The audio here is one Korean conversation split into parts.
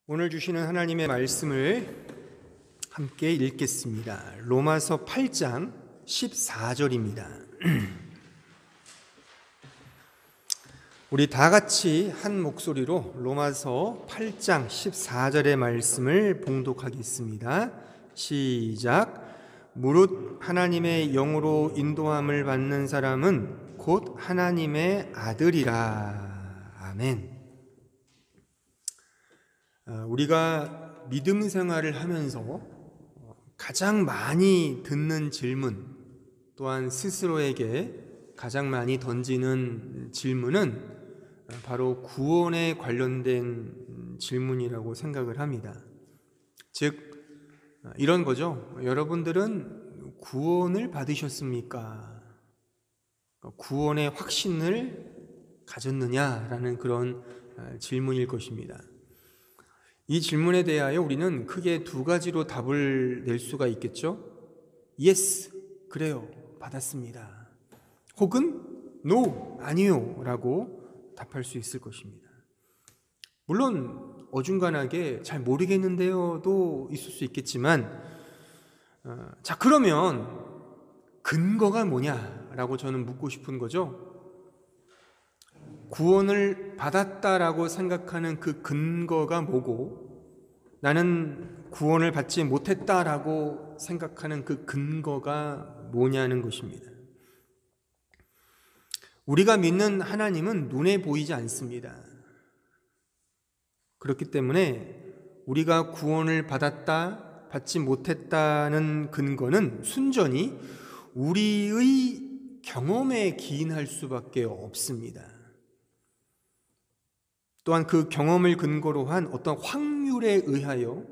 오늘 주시는 하나님의 말씀을 함께 읽겠습니다. 로마서 8장 14절입니다. 우리 다 같이 한 목소리로 로마서 8장 14절의 말씀을 봉독하겠습니다. 시작. 무릇 하나님의 영으로 인도함을 받는 사람은 곧 하나님의 아들이라. 아멘. 우리가 믿음 생활을 하면서 가장 많이 듣는 질문, 또한 스스로에게 가장 많이 던지는 질문은 바로 구원에 관련된 질문이라고 생각을 합니다. 즉 이런 거죠. 여러분들은 구원을 받으셨습니까? 구원의 확신을 가졌느냐라는 그런 질문일 것입니다. 이 질문에 대하여 우리는 크게 두 가지로 답을 낼 수가 있겠죠. Yes, 그래요, 받았습니다. 혹은 No, 아니요 라고 답할 수 있을 것입니다. 물론 어중간하게 잘 모르겠는데요도 있을 수 있겠지만 자, 그러면 근거가 뭐냐라고 저는 묻고 싶은 거죠. 구원을 받았다라고 생각하는 그 근거가 뭐고, 나는 구원을 받지 못했다라고 생각하는 그 근거가 뭐냐는 것입니다. 우리가 믿는 하나님은 눈에 보이지 않습니다. 그렇기 때문에 우리가 구원을 받았다, 받지 못했다는 근거는 순전히 우리의 경험에 기인할 수밖에 없습니다. 또한 그 경험을 근거로 한 어떤 확률에 의하여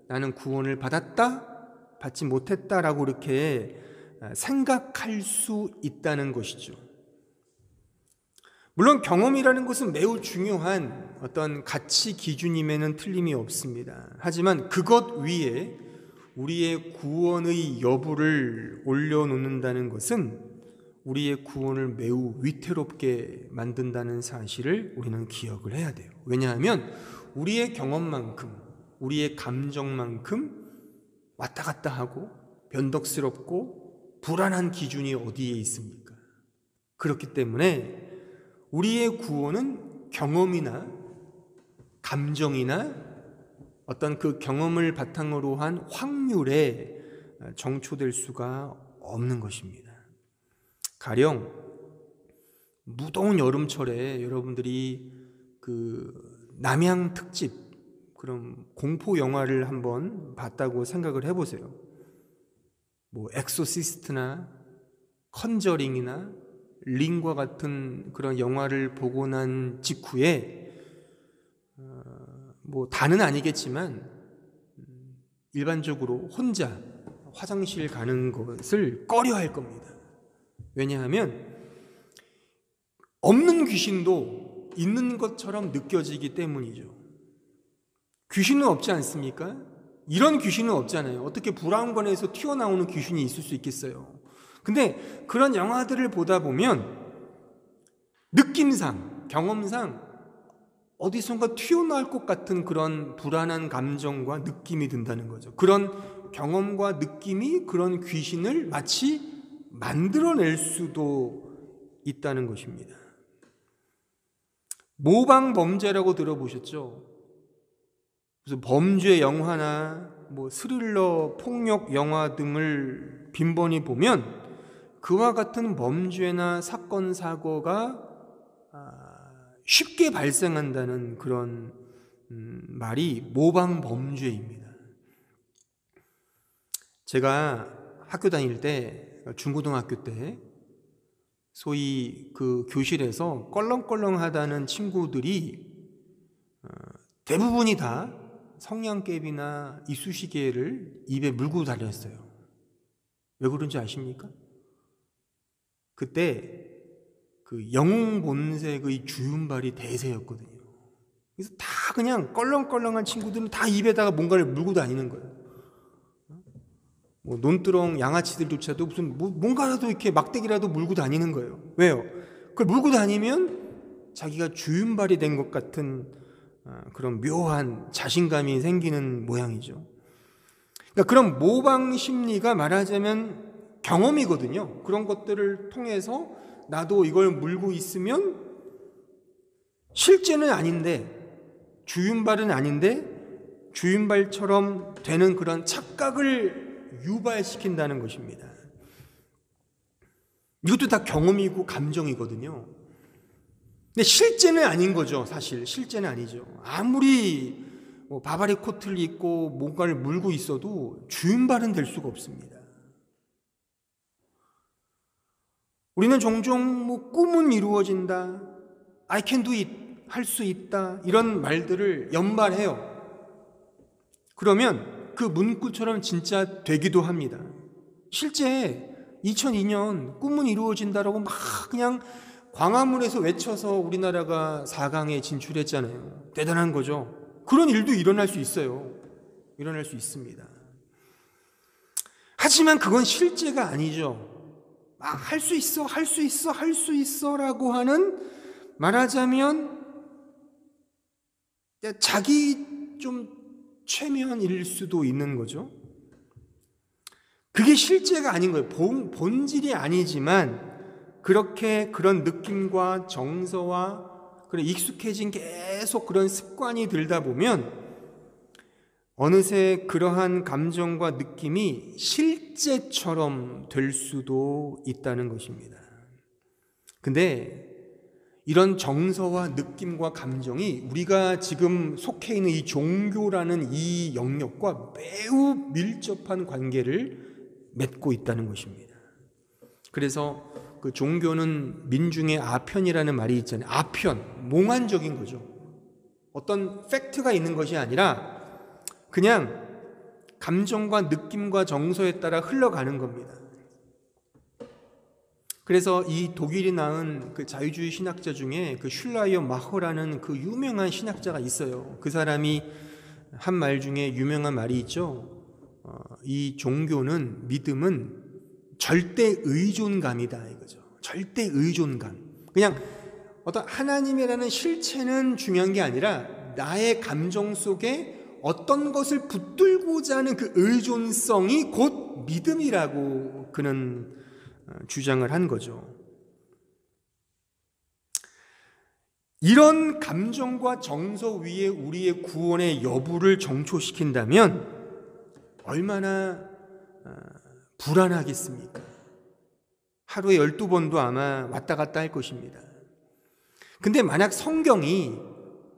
나는 구원을 받았다, 받지 못했다라고 이렇게 생각할 수 있다는 것이죠. 물론 경험이라는 것은 매우 중요한 어떤 가치 기준임에는 틀림이 없습니다. 하지만 그것 위에 우리의 구원의 여부를 올려놓는다는 것은 우리의 구원을 매우 위태롭게 만든다는 사실을 우리는 기억을 해야 돼요. 왜냐하면 우리의 경험만큼, 우리의 감정만큼 왔다 갔다 하고 변덕스럽고 불안한 기준이 어디에 있습니까? 그렇기 때문에 우리의 구원은 경험이나 감정이나 어떤 그 경험을 바탕으로 한 확률에 정초될 수가 없는 것입니다. 가령 무더운 여름철에 여러분들이 그 남양 특집, 그럼 공포 영화를 한번 봤다고 생각을 해보세요. 뭐 엑소시스트나 컨저링이나 링과 같은 그런 영화를 보고 난 직후에 뭐 다는 아니겠지만 일반적으로 혼자 화장실 가는 것을 꺼려할 겁니다. 왜냐하면 없는 귀신도 있는 것처럼 느껴지기 때문이죠. 귀신은 없지 않습니까? 이런 귀신은 없잖아요. 어떻게 브라운관에서 튀어나오는 귀신이 있을 수 있겠어요? 근데 그런 영화들을 보다 보면 느낌상, 경험상 어디선가 튀어나올 것 같은 그런 불안한 감정과 느낌이 든다는 거죠. 그런 경험과 느낌이 그런 귀신을 마치 만들어낼 수도 있다는 것입니다. 모방 범죄라고 들어보셨죠? 그래서 범죄 영화나 뭐 스릴러, 폭력 영화 등을 빈번히 보면 그와 같은 범죄나 사건, 사고가 쉽게 발생한다는 그런 말이 모방 범죄입니다. 제가 학교 다닐 때, 중고등학교 때 소위 그 교실에서 껄렁껄렁하다는 친구들이 대부분이 다 성냥개비나 이쑤시개를 입에 물고 다녔어요. 왜 그런지 아십니까? 그때 그 영웅본색의 주윤발이 대세였거든요. 그래서 다 그냥 껄렁껄렁한 친구들은 다 입에다가 뭔가를 물고 다니는 거예요. 뭐 논두렁 양아치들조차도 무슨 뭔가라도 이렇게 막대기라도 물고 다니는 거예요. 왜요? 그걸 물고 다니면 자기가 주윤발이 된 것 같은 그런 묘한 자신감이 생기는 모양이죠. 그러니까 그런 모방 심리가 말하자면 경험이거든요. 그런 것들을 통해서 나도 이걸 물고 있으면 실제는 아닌데, 주윤발은 아닌데 주윤발처럼 되는 그런 착각을 유발시킨다는 것입니다. 이것도 다 경험이고 감정이거든요. 근데 실제는 아닌 거죠. 사실 실제는 아니죠. 아무리 바바리 코트를 입고 뭔가를 물고 있어도 주윤발은 될 수가 없습니다. 우리는 종종 꿈은 이루어진다, I can do it, 할 수 있다, 이런 말들을 연발해요. 그러면 그 문구처럼 진짜 되기도 합니다. 실제 2002년 꿈은 이루어진다라고 막 그냥 광화문에서 외쳐서 우리나라가 4강에 진출했잖아요. 대단한 거죠. 그런 일도 일어날 수 있어요. 일어날 수 있습니다. 하지만 그건 실제가 아니죠. 할 수 있어, 할 수 있어, 할 수 있어 라고 하는, 말하자면 자기 좀 최면일 수도 있는 거죠. 그게 실제가 아닌 거예요. 본질이 아니지만 그렇게 그런 느낌과 정서와 그런 익숙해진 계속 그런 습관이 들다 보면 어느새 그러한 감정과 느낌이 실제처럼 될 수도 있다는 것입니다. 근데 이런 정서와 느낌과 감정이 우리가 지금 속해 있는 이 종교라는 이 영역과 매우 밀접한 관계를 맺고 있다는 것입니다. 그래서 그 종교는 민중의 아편이라는 말이 있잖아요. 아편, 몽환적인 거죠. 어떤 팩트가 있는 것이 아니라 그냥 감정과 느낌과 정서에 따라 흘러가는 겁니다. 그래서 이 독일이 낳은 그 자유주의 신학자 중에 그 슐라이어 마허라는 그 유명한 신학자가 있어요. 그 사람이 한 말 중에 유명한 말이 있죠. 이 종교는, 믿음은 절대 의존감이다 이거죠. 절대 의존감. 그냥 어떤 하나님이라는 실체는 중요한 게 아니라 나의 감정 속에 어떤 것을 붙들고자 하는 그 의존성이 곧 믿음이라고 그는 주장을 한 거죠. 이런 감정과 정서 위에 우리의 구원의 여부를 정초시킨다면 얼마나 불안하겠습니까? 하루에 12번도 아마 왔다 갔다 할 것입니다. 근데 만약 성경이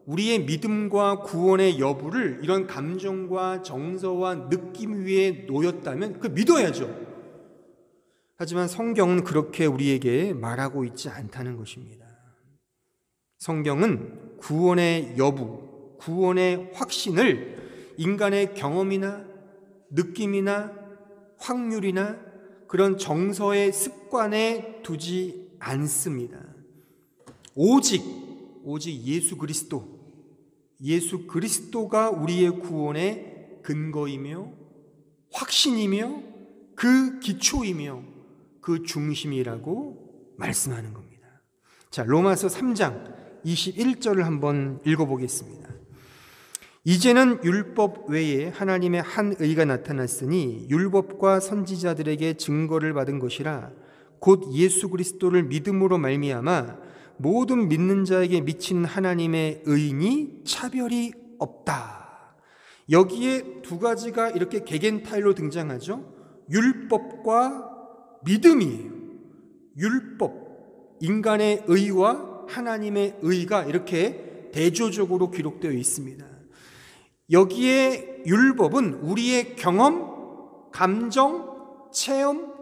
우리의 믿음과 구원의 여부를 이런 감정과 정서와 느낌 위에 놓였다면 그 믿어야죠. 하지만 성경은 그렇게 우리에게 말하고 있지 않다는 것입니다. 성경은 구원의 여부, 구원의 확신을 인간의 경험이나 느낌이나 확률이나 그런 정서의 습관에 두지 않습니다. 오직 예수 그리스도가 우리의 구원의 근거이며 확신이며 그 기초이며 그 중심이라고 말씀하는 겁니다. 자, 로마서 3장 21절을 한번 읽어보겠습니다. 이제는 율법 외에 하나님의 한 의가 나타났으니 율법과 선지자들에게 증거를 받은 것이라 곧 예수 그리스도를 믿음으로 말미암아 모든 믿는 자에게 미친 하나님의 의인이 차별이 없다. 여기에 두 가지가 이렇게 개겐타일로 등장하죠. 율법과 믿음이에요. 율법, 인간의 의와 하나님의 의가 이렇게 대조적으로 기록되어 있습니다. 여기에 율법은 우리의 경험, 감정, 체험,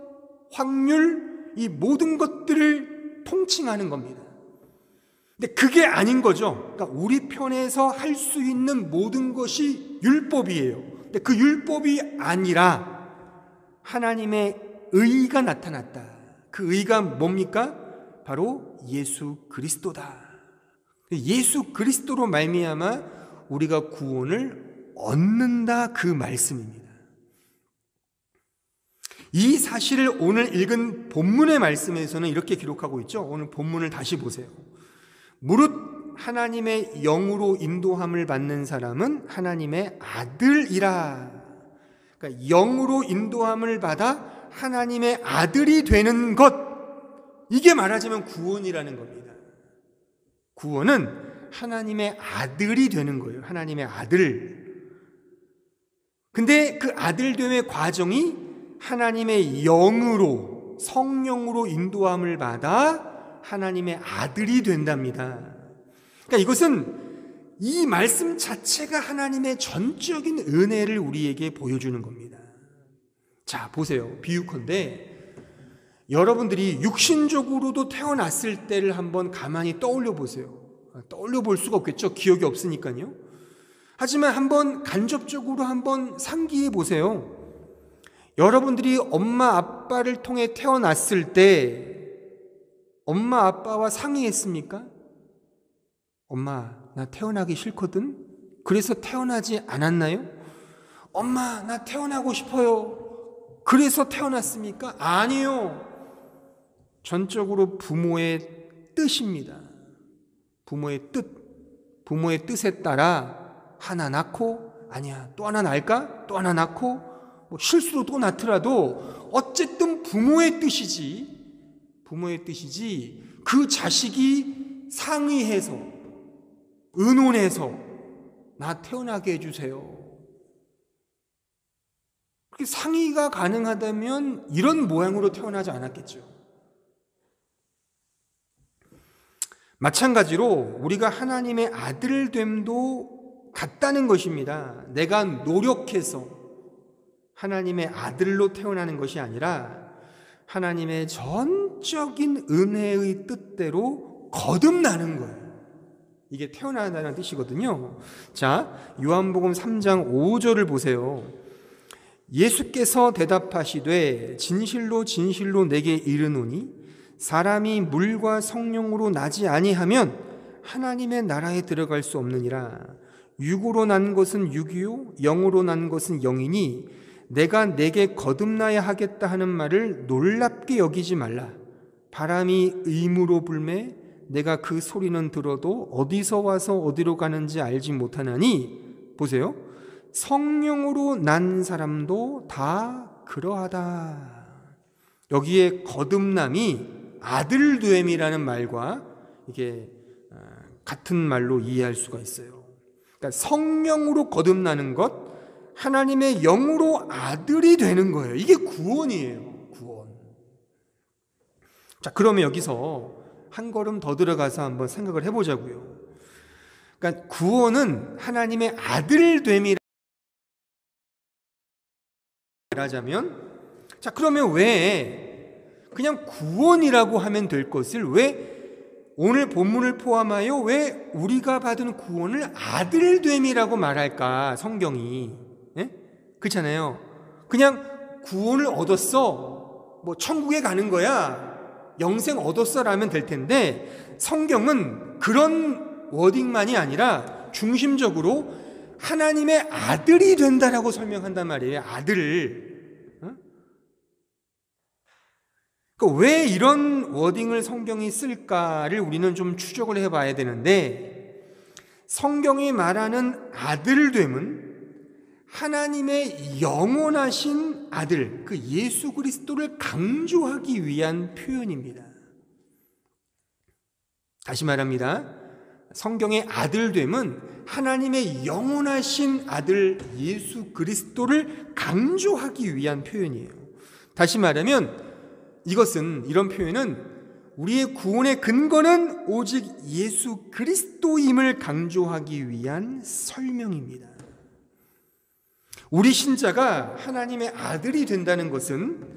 확률, 이 모든 것들을 통칭하는 겁니다. 근데 그게 아닌 거죠. 그러니까 우리 편에서 할 수 있는 모든 것이 율법이에요. 근데 그 율법이 아니라 하나님의 의가 나타났다. 그 의가 뭡니까? 바로 예수 그리스도다. 예수 그리스도로 말미암아 우리가 구원을 얻는다, 그 말씀입니다. 이 사실을 오늘 읽은 본문의 말씀에서는 이렇게 기록하고 있죠. 오늘 본문을 다시 보세요. 무릇 하나님의 영으로 인도함을 받는 사람은 하나님의 아들이라. 그러니까 영으로 인도함을 받아 하나님의 아들이 되는 것, 이게 말하자면 구원이라는 겁니다. 구원은 하나님의 아들이 되는 거예요. 하나님의 아들. 근데 그 아들됨의 과정이 하나님의 영으로, 성령으로 인도함을 받아 하나님의 아들이 된답니다. 그러니까 이것은 이 말씀 자체가 하나님의 전적인 은혜를 우리에게 보여주는 겁니다. 자, 보세요. 비유컨대 여러분들이 육신적으로도 태어났을 때를 한번 가만히 떠올려 보세요. 떠올려 볼 수가 없겠죠. 기억이 없으니까요. 하지만 한번 간접적으로 한번 상기해 보세요. 여러분들이 엄마 아빠를 통해 태어났을 때 엄마 아빠와 상의했습니까? 엄마, 나 태어나기 싫거든? 그래서 태어나지 않았나요? 엄마, 나 태어나고 싶어요. 그래서 태어났습니까? 아니요. 전적으로 부모의 뜻입니다. 부모의 뜻에 따라 하나 낳고, 아니야, 또 하나 낳을까? 또 하나 낳고, 뭐 실수로 또 낳더라도 어쨌든 부모의 뜻이지 그 자식이 상의해서, 의논해서 나 태어나게 해주세요. 그렇게 상의가 가능하다면 이런 모양으로 태어나지 않았겠죠. 마찬가지로 우리가 하나님의 아들됨도 같다는 것입니다. 내가 노력해서 하나님의 아들로 태어나는 것이 아니라 하나님의 전적인 은혜의 뜻대로 거듭나는 거예요. 이게 태어난다는 뜻이거든요. 자, 요한복음 3장 5절을 보세요. 예수께서 대답하시되 진실로 진실로 내게 이르노니 사람이 물과 성령으로 나지 아니하면 하나님의 나라에 들어갈 수 없느니라. 육으로 난 것은 육이요 영으로 난 것은 영이니 내가 내게 거듭나야 하겠다 하는 말을 놀랍게 여기지 말라. 바람이 의무로 불매 내가 그 소리는 들어도 어디서 와서 어디로 가는지 알지 못하나니, 보세요, 성령으로 난 사람도 다 그러하다. 여기에 거듭남이 아들됨이라는 말과 이게 같은 말로 이해할 수가 있어요. 그러니까 성령으로 거듭나는 것, 하나님의 영으로 아들이 되는 거예요. 이게 구원이에요. 구원. 자, 그러면 여기서 한 걸음 더 들어가서 한번 생각을 해보자고요. 그러니까 구원은 하나님의 아들됨이라 하자면, 자, 그러면 왜 그냥 구원이라고 하면 될 것을 왜 오늘 본문을 포함하여 왜 우리가 받은 구원을 아들됨이라고 말할까? 성경이. 예? 그렇잖아요. 그냥 구원을 얻었어, 뭐 천국에 가는 거야, 영생 얻었어 라면 될 텐데, 성경은 그런 워딩만이 아니라 중심적으로 하나님의 아들이 된다라고 설명한단 말이에요. 아들. 그러니까 왜 이런 워딩을 성경이 쓸까를 우리는 좀 추적을 해봐야 되는데, 성경이 말하는 아들됨은 하나님의 영원하신 아들, 그 예수 그리스도를 강조하기 위한 표현입니다. 다시 말합니다. 성경의 아들됨은 하나님의 영원하신 아들 예수 그리스도를 강조하기 위한 표현이에요. 다시 말하면 이런 표현은 우리의 구원의 근거는 오직 예수 그리스도임을 강조하기 위한 설명입니다. 우리 신자가 하나님의 아들이 된다는 것은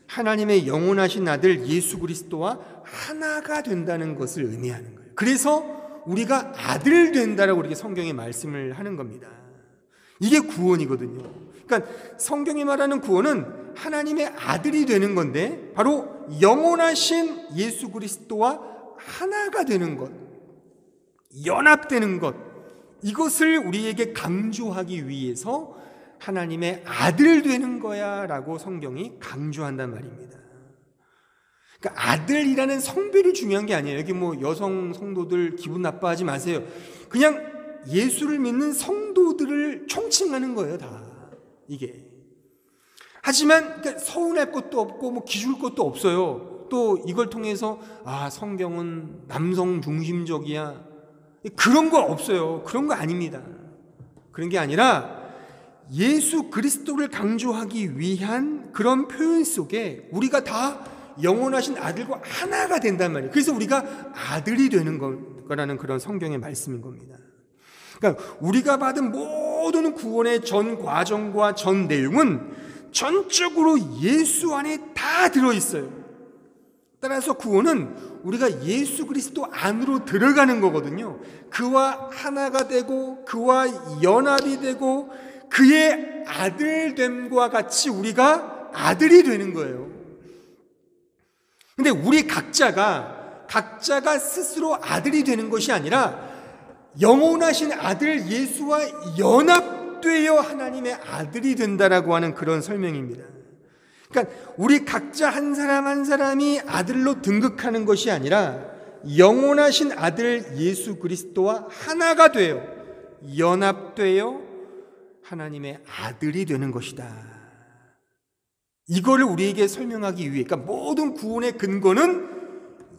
하나님의 영원하신 아들 예수 그리스도와 하나가 된다는 것을 의미하는 거예요. 그래서 우리가 아들 된다라고 이렇게 성경에 말씀을 하는 겁니다. 이게 구원이거든요. 그러니까 성경이 말하는 구원은 하나님의 아들이 되는 건데, 바로 영원하신 예수 그리스도와 하나가 되는 것, 연합되는 것, 이것을 우리에게 강조하기 위해서 하나님의 아들 되는 거야 라고 성경이 강조한단 말입니다. 그러니까 아들이라는 성별이 중요한 게 아니에요. 여기 뭐 여성 성도들 기분 나빠하지 마세요. 그냥 예수를 믿는 성도들을 총칭하는 거예요, 다. 이게. 하지만 그러니까 서운할 것도 없고 뭐 기죽을 것도 없어요. 또 이걸 통해서 성경은 남성 중심적이야. 그런 거 없어요. 그런 거 아닙니다. 그런 게 아니라 예수 그리스도를 강조하기 위한 그런 표현 속에 우리가 다 영원하신 아들과 하나가 된단 말이에요. 그래서 우리가 아들이 되는 거라는 그런 성경의 말씀인 겁니다. 그러니까 우리가 받은 모든 구원의 전 과정과 전 내용은 전적으로 예수 안에 다 들어있어요. 따라서 구원은 우리가 예수 그리스도 안으로 들어가는 거거든요. 그와 하나가 되고 그와 연합이 되고 그의 아들됨과 같이 우리가 아들이 되는 거예요. 근데 우리 각자가 스스로 아들이 되는 것이 아니라 영원하신 아들 예수와 연합되어 하나님의 아들이 된다라고 하는 그런 설명입니다. 그러니까 우리 각자 한 사람 한 사람이 아들로 등극하는 것이 아니라 영원하신 아들 예수 그리스도와 하나가 되어 연합되어 하나님의 아들이 되는 것이다. 이거를 우리에게 설명하기 위해, 그러니까 모든 구원의 근거는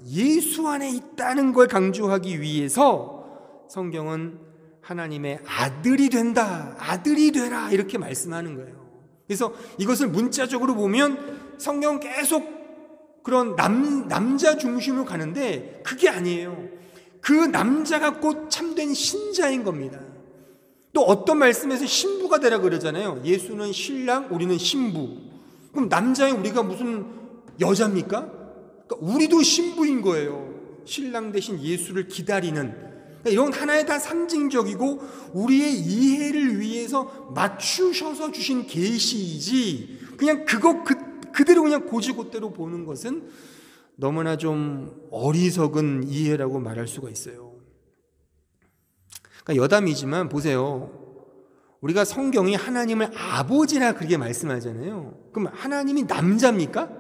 예수 안에 있다는 걸 강조하기 위해서 성경은 하나님의 아들이 된다, 아들이 되라 이렇게 말씀하는 거예요. 그래서 이것을 문자적으로 보면 성경은 계속 그런 남자 중심으로 가는데 그게 아니에요. 그 남자가 곧 참된 신자인 겁니다. 또 어떤 말씀에서 신부가 되라 그러잖아요. 예수는 신랑, 우리는 신부. 그럼 남자인 우리가 무슨 여자입니까? 그러니까 우리도 신부인 거예요. 신랑 대신 예수를 기다리는. 그러니까 이런 하나의 다 상징적이고 우리의 이해를 위해서 맞추셔서 주신 계시이지 그냥 그대로 그냥 고지고대로 보는 것은 너무나 좀 어리석은 이해라고 말할 수가 있어요. 그러니까 여담이지만 보세요. 우리가 성경이 하나님을 아버지라 그렇게 말씀하잖아요. 그럼 하나님이 남자입니까?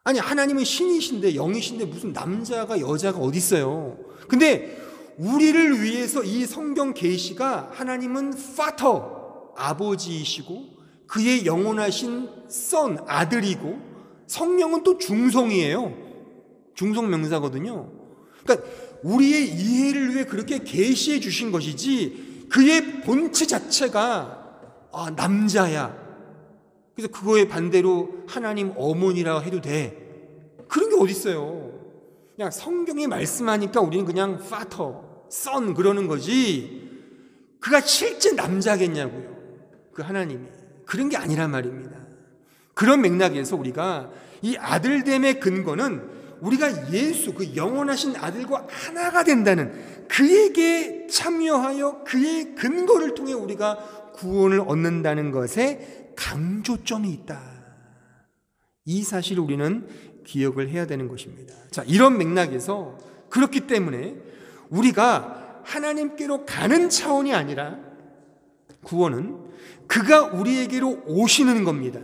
아니, 하나님은 신이신데 영이신데 무슨 남자가 여자가 어디 있어요? 근데 우리를 위해서 이 성경 계시가 하나님은 파터, 아버지이시고 그의 영원하신 선, 아들이고 성령은 또 중성이에요. 중성 명사거든요. 그러니까 우리의 이해를 위해 그렇게 계시해 주신 것이지 그의 본체 자체가 남자야. 그래서 그거에 반대로 하나님 어머니라 해도 돼. 그런 게 어디 있어요. 그냥 성경이 말씀하니까 우리는 그냥 파터, 선 그러는 거지 그가 실제 남자겠냐고요. 그 하나님이. 그런 게 아니란 말입니다. 그런 맥락에서 우리가 이 아들됨의 근거는 우리가 예수, 그 영원하신 아들과 하나가 된다는 그에게 참여하여 그의 근거를 통해 우리가 구원을 얻는다는 것에 강조점이 있다. 이 사실을 우리는 기억을 해야 되는 것입니다. 자, 이런 맥락에서 그렇기 때문에 우리가 하나님께로 가는 차원이 아니라 구원은 그가 우리에게로 오시는 겁니다.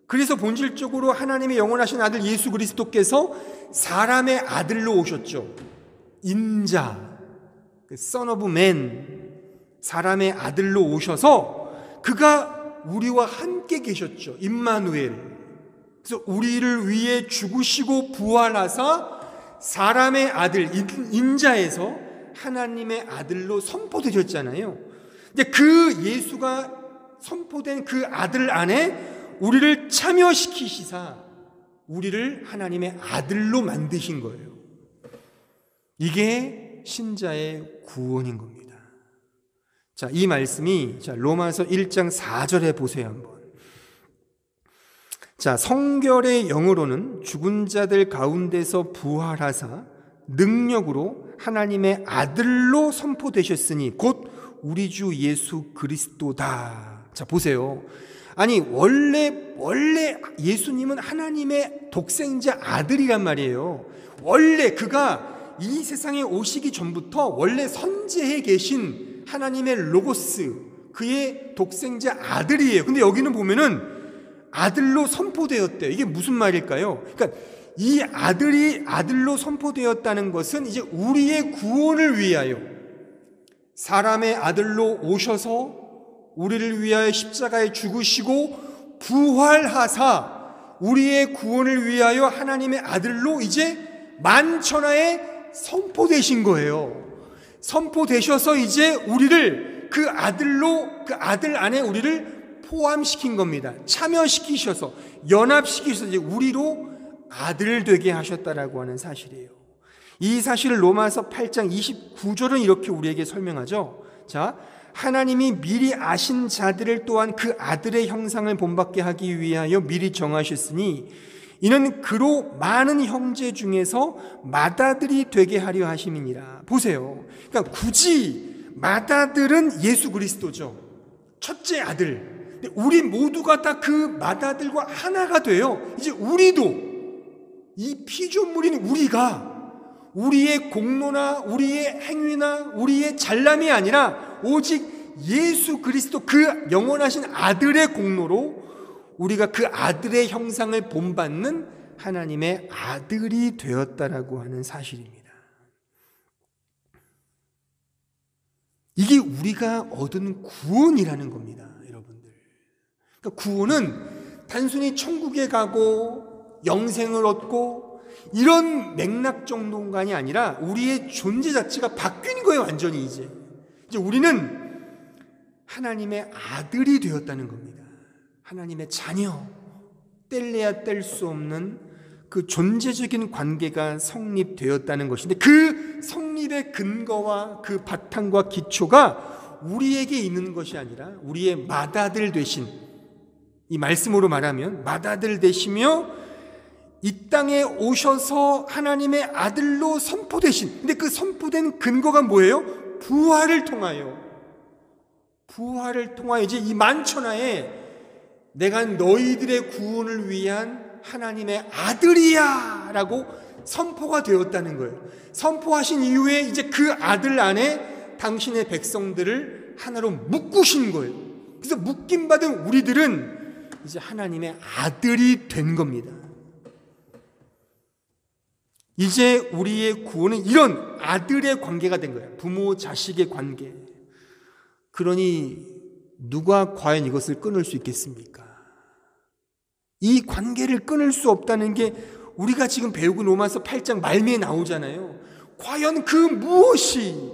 그래서 본질적으로 하나님의 영원하신 아들 예수 그리스도께서 사람의 아들로 오셨죠. 인자, Son of Man, 사람의 아들로 오셔서 그가 우리와 함께 계셨죠. 임마누엘. 그래서 우리를 위해 죽으시고 부활하사 사람의 아들, 인자에서 하나님의 아들로 선포되셨잖아요. 근데 그 예수가 선포된 그 아들 안에 우리를 참여시키시사 우리를 하나님의 아들로 만드신 거예요. 이게 신자의 구원인 겁니다. 자, 이 말씀이 로마서 1장 4절에 보세요 한번. 자, 성결의 영으로는 죽은 자들 가운데서 부활하사 능력으로 하나님의 아들로 선포되셨으니 곧 우리 주 예수 그리스도다. 자, 보세요. 아니 원래 예수님은 하나님의 독생자 아들이란 말이에요. 원래 그가 이 세상에 오시기 전부터 원래 선재해 계신 하나님의 로고스, 그의 독생자 아들이에요. 근데 여기는 보면은 아들로 선포되었대요. 이게 무슨 말일까요? 그러니까 이 아들이 아들로 선포되었다는 것은 이제 우리의 구원을 위하여 사람의 아들로 오셔서 우리를 위하여 십자가에 죽으시고 부활하사 우리의 구원을 위하여 하나님의 아들로 이제 만천하에 선포되신 거예요. 선포되셔서 이제 우리를 그 아들로, 그 아들 안에 우리를 포함시킨 겁니다. 참여시키셔서, 연합시키셔서 이제 우리로 아들 되게 하셨다라고 하는 사실이에요. 이 사실을 로마서 8장 29절은 이렇게 우리에게 설명하죠. 자, 하나님이 미리 아신 자들을 또한 그 아들의 형상을 본받게 하기 위하여 미리 정하셨으니 이는 그로 많은 형제 중에서 맏아들이 되게 하려 하심이니라. 보세요. 그러니까 굳이 맏아들은 예수 그리스도죠. 첫째 아들. 근데 우리 모두가 다 그 맏아들과 하나가 돼요. 이제 우리도 이 피조물인 우리가 우리의 공로나 우리의 행위나 우리의 잘남이 아니라 오직 예수 그리스도 그 영원하신 아들의 공로로 우리가 그 아들의 형상을 본받는 하나님의 아들이 되었다라고 하는 사실입니다. 이게 우리가 얻은 구원이라는 겁니다, 여러분들. 그러니까 구원은 단순히 천국에 가고 영생을 얻고 이런 맥락 정도가 아니라 우리의 존재 자체가 바뀐 거예요, 완전히 이제 우리는 하나님의 아들이 되었다는 겁니다. 하나님의 자녀, 뗄래야 뗄 수 없는 그 존재적인 관계가 성립되었다는 것인데 그 성립의 근거와 그 바탕과 기초가 우리에게 있는 것이 아니라 우리의 맏아들 되신, 이 말씀으로 말하면 맏아들 되시며 이 땅에 오셔서 하나님의 아들로 선포되신, 근데 그 선포된 근거가 뭐예요? 부활을 통하여 이제 이 만천하에 내가 너희들의 구원을 위한 하나님의 아들이야 라고 선포가 되었다는 거예요. 선포하신 이후에 이제 그 아들 안에 당신의 백성들을 하나로 묶으신 거예요. 그래서 묶임받은 우리들은 이제 하나님의 아들이 된 겁니다. 이제 우리의 구원은 이런 아들의 관계가 된 거예요. 부모 자식의 관계. 그러니 누가 과연 이것을 끊을 수 있겠습니까? 이 관계를 끊을 수 없다는 게 우리가 지금 배우고 로마서 8장 말미에 나오잖아요. 과연 그 무엇이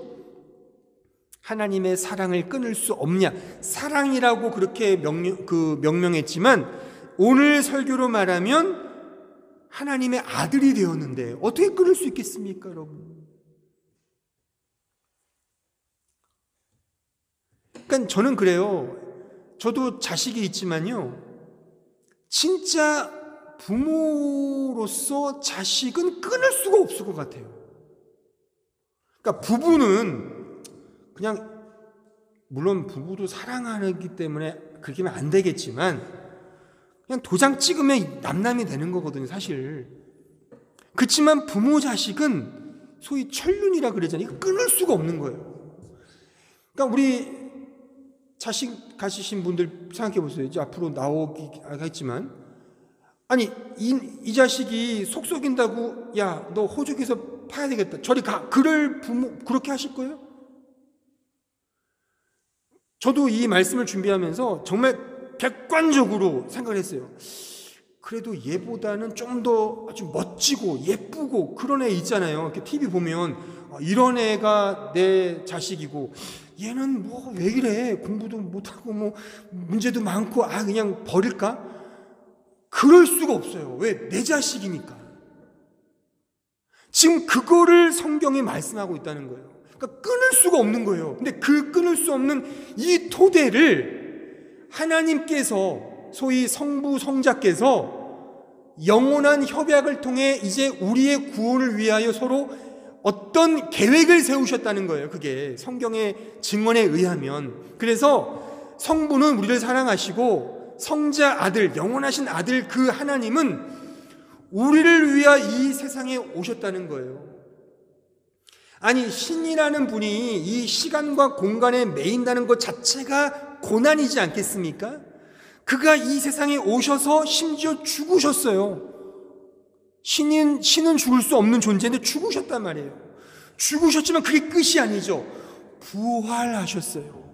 하나님의 사랑을 끊을 수 없냐? 사랑이라고 그렇게 명명했지만 오늘 설교로 말하면 하나님의 아들이 되었는데 어떻게 끊을 수 있겠습니까, 여러분? 그러니까 저는 그래요. 저도 자식이 있지만요. 진짜 부모로서 자식은 끊을 수가 없을 것 같아요. 그러니까 부부는 그냥, 물론 부부도 사랑하기 때문에 그렇게 하면 안 되겠지만 그냥 도장 찍으면 남남이 되는 거거든요, 사실. 그렇지만 부모 자식은 소위 천륜이라 그러잖아요. 이거 끊을 수가 없는 거예요. 그러니까 우리 자식 가지신 분들 생각해 보세요. 이제 앞으로 나오겠지만, 아니 이 자식이 속 썩인다고 야, 너 호적에서 파야 되겠다, 저리 가, 그럴 부모 그렇게 하실 거예요? 저도 이 말씀을 준비하면서 정말 객관적으로 생각을 했어요. 그래도 얘보다는 좀 더 아주 멋지고 예쁘고 그런 애 있잖아요. 이렇게 TV 보면 이런 애가 내 자식이고 얘는 뭐 왜 이래, 공부도 못하고 뭐 문제도 많고 그냥 버릴까? 그럴 수가 없어요. 왜? 내 자식이니까. 지금 그거를 성경이 말씀하고 있다는 거예요. 그러니까 끊을 수가 없는 거예요. 근데 그 끊을 수 없는 이 토대를 하나님께서, 소위 성부 성자께서 영원한 협약을 통해 이제 우리의 구원을 위하여 서로 어떤 계획을 세우셨다는 거예요. 그게 성경의 증언에 의하면. 그래서 성부는 우리를 사랑하시고 성자 아들, 영원하신 아들 그 하나님은 우리를 위하여 이 세상에 오셨다는 거예요. 아니, 신이라는 분이 이 시간과 공간에 매인다는 것 자체가 고난이지 않겠습니까? 그가 이 세상에 오셔서 심지어 죽으셨어요. 신은 죽을 수 없는 존재인데 죽으셨단 말이에요. 죽으셨지만 그게 끝이 아니죠. 부활하셨어요.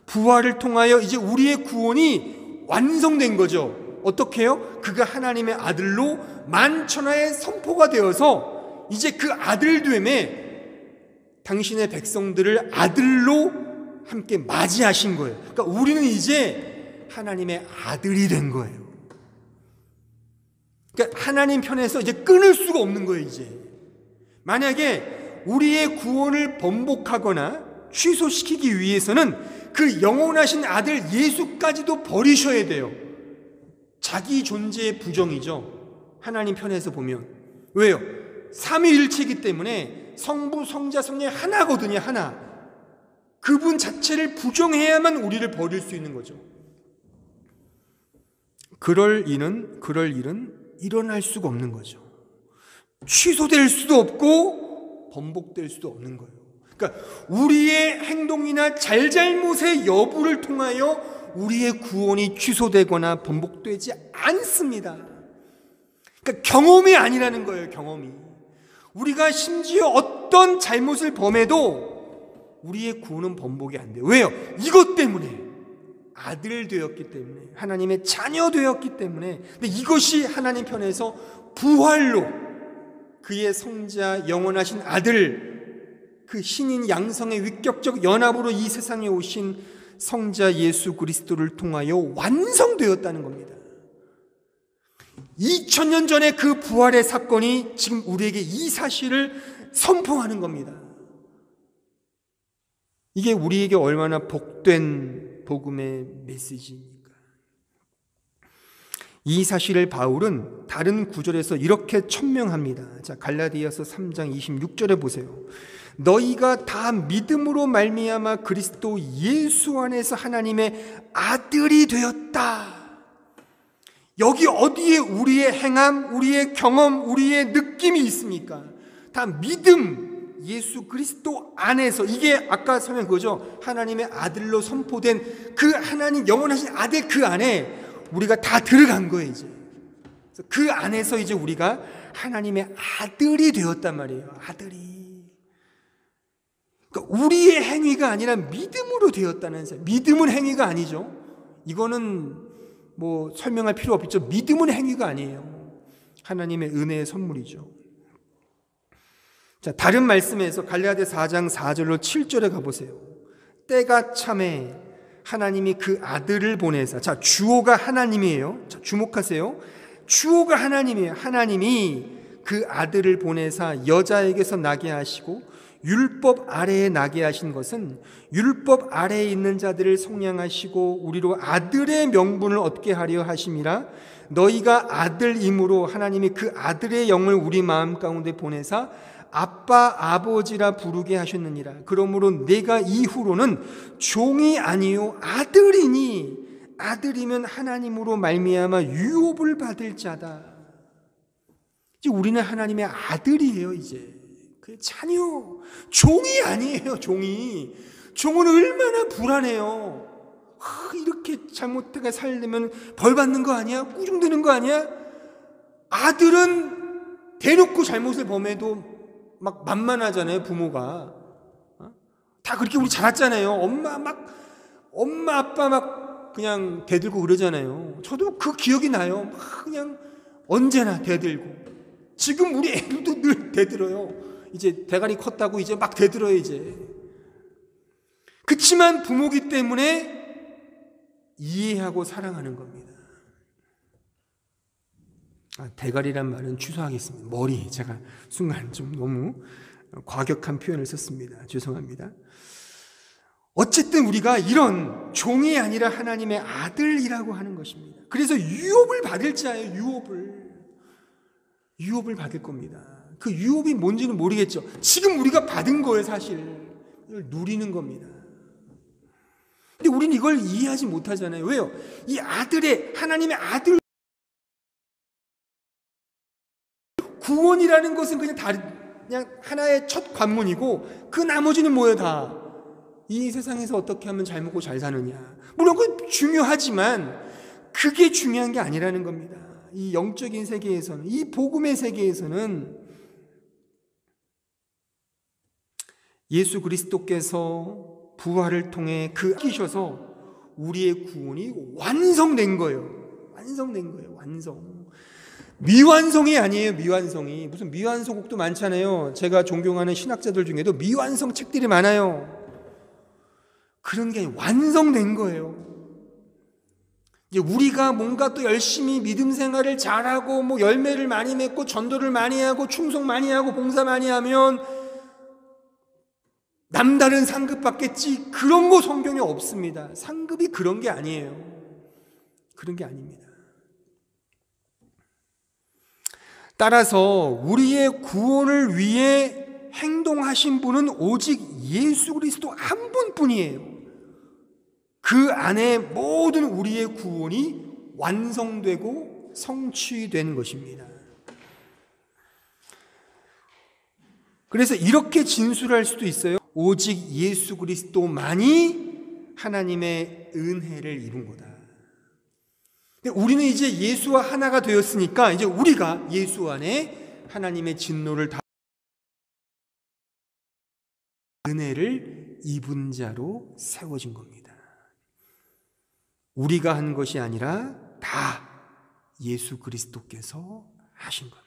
부활을 통하여 이제 우리의 구원이 완성된 거죠. 어떻게 해요? 그가 하나님의 아들로 만천하의 선포가 되어서 이제 그 아들됨에 당신의 백성들을 아들로 함께 맞이하신 거예요. 그러니까 우리는 이제 하나님의 아들이 된 거예요. 그러니까 하나님 편에서 이제 끊을 수가 없는 거예요. 이제 만약에 우리의 구원을 번복하거나 취소시키기 위해서는 그 영원하신 아들 예수까지도 버리셔야 돼요. 자기 존재의 부정이죠. 하나님 편에서 보면. 왜요? 삼위일체이기 때문에 성부, 성자, 성령 하나거든요. 하나. 그분 자체를 부정해야만 우리를 버릴 수 있는 거죠. 그럴 일은 일어날 수가 없는 거죠. 취소될 수도 없고 번복될 수도 없는 거예요. 그러니까 우리의 행동이나 잘잘못의 여부를 통하여 우리의 구원이 취소되거나 번복되지 않습니다. 그러니까 경험이 아니라는 거예요. 경험이. 우리가 심지어 어떤 잘못을 범해도 우리의 구원은 번복이 안 돼요. 왜요? 이것 때문에 아들 되었기 때문에, 하나님의 자녀 되었기 때문에. 근데 이것이 하나님 편에서 부활로 그의 성자 영원하신 아들, 그 신인 양성의 위격적 연합으로 이 세상에 오신 성자 예수 그리스도를 통하여 완성되었다는 겁니다. 2000년 전에 그 부활의 사건이 지금 우리에게 이 사실을 선포하는 겁니다. 이게 우리에게 얼마나 복된 복음의 메시지입니까? 이 사실을 바울은 다른 구절에서 이렇게 천명합니다. 자, 갈라디아서 3장 26절에 보세요. 너희가 다 믿음으로 말미암아 그리스도 예수 안에서 하나님의 아들이 되었다. 여기 어디에 우리의 행함, 우리의 경험, 우리의 느낌이 있습니까? 다 믿음, 예수 그리스도 안에서. 이게 아까 설명 그거죠. 하나님의 아들로 선포된 그 하나님 영원하신 아들 그 안에 우리가 다 들어간 거예요. 이제 그 안에서 이제 우리가 하나님의 아들이 되었단 말이에요. 아들이. 그러니까 우리의 행위가 아니라 믿음으로 되었다는 사실. 믿음은 행위가 아니죠. 이거는 뭐 설명할 필요 없죠. 믿음은 행위가 아니에요. 하나님의 은혜의 선물이죠. 자, 다른 말씀에서 갈라디아 4장 4절로 7절에 가보세요. 때가 참에 하나님이 그 아들을 보내사. 자, 주어가 하나님이에요. 자, 주목하세요. 주어가 하나님이에요. 하나님이 그 아들을 보내사 여자에게서 나게 하시고 율법 아래에 나게 하신 것은 율법 아래에 있는 자들을 속량하시고 우리로 아들의 명분을 얻게 하려 하심이라. 너희가 아들임으로 하나님이 그 아들의 영을 우리 마음 가운데 보내사 아빠 아버지라 부르게 하셨느니라. 그러므로 내가 이후로는 종이 아니요 아들이니 아들이면 하나님으로 말미암아 유업을 받을 자다. 이제 우리는 하나님의 아들이에요. 이제 그 자녀, 종이 아니에요. 종은 얼마나 불안해요. 이렇게 잘못하게 살려면 벌 받는 거 아니야? 꾸중되는 거 아니야? 아들은 대놓고 잘못을 범해도 막 만만하잖아요. 부모가 다 그렇게 우리 자랐잖아요. 엄마 아빠 막 그냥 대들고 그러잖아요. 저도 그 기억이 나요. 막 그냥 언제나 대들고. 지금 우리 애들도 늘 대들어요. 이제 대가리 컸다고 이제 막 대들어요. 이제 그치만 부모기 때문에 이해하고 사랑하는 겁니다. 대가리란 말은 취소하겠습니다. 머리, 제가 순간 좀 너무 과격한 표현을 썼습니다. 죄송합니다. 어쨌든 우리가 이런 종이 아니라 하나님의 아들이라고 하는 것입니다. 그래서 유업을 받을 자예요. 유업을 받을 겁니다. 그 유업이 뭔지는 모르겠죠. 지금 우리가 받은 거예요. 사실 이걸 누리는 겁니다. 근데 우리는 이걸 이해하지 못하잖아요. 왜요? 이 아들의, 하나님의 아들, 구원이라는 것은 그냥 하나의 첫 관문이고 그 나머지는 뭐예요? 다 이 세상에서 어떻게 하면 잘 먹고 잘 사느냐. 물론 그건 중요하지만 그게 중요한 게 아니라는 겁니다. 이 영적인 세계에서는, 이 복음의 세계에서는 예수 그리스도께서 부활을 통해 이기셔서 우리의 구원이 완성된 거예요. 완성된 거예요. 완성. 미완성이 아니에요. 미완성이. 무슨 미완성곡도 많잖아요. 제가 존경하는 신학자들 중에도 미완성 책들이 많아요. 그런 게 완성된 거예요. 이제 우리가 뭔가 또 열심히 믿음 생활을 잘하고 뭐 열매를 많이 맺고 전도를 많이 하고 충성 많이 하고 봉사 많이 하면 남다른 상급 받겠지, 그런 거 성경에 없습니다. 상급이 그런 게 아니에요. 그런 게 아닙니다. 따라서 우리의 구원을 위해 행동하신 분은 오직 예수 그리스도 한 분뿐이에요. 그 안에 모든 우리의 구원이 완성되고 성취된 것입니다. 그래서 이렇게 진술할 수도 있어요. 오직 예수 그리스도만이 하나님의 은혜를 이룬 거다. 우리는 이제 예수와 하나가 되었으니까 이제 우리가 예수 안에 하나님의 진노를 다 은혜를 입은 자로 세워진 겁니다. 우리가 한 것이 아니라 다 예수 그리스도께서 하신 겁니다.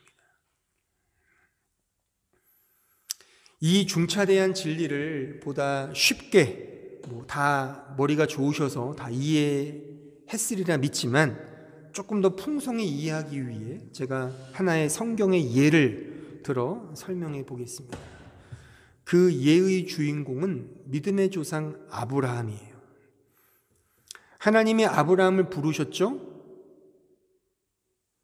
이 중차대한 진리를 보다 쉽게 다 머리가 좋으셔서 다 이해했으리라 믿지만 조금 더 풍성히 이해하기 위해 제가 하나의 성경의 예를 들어 설명해 보겠습니다. 그 예의 주인공은 믿음의 조상 아브라함이에요. 하나님이 아브라함을 부르셨죠?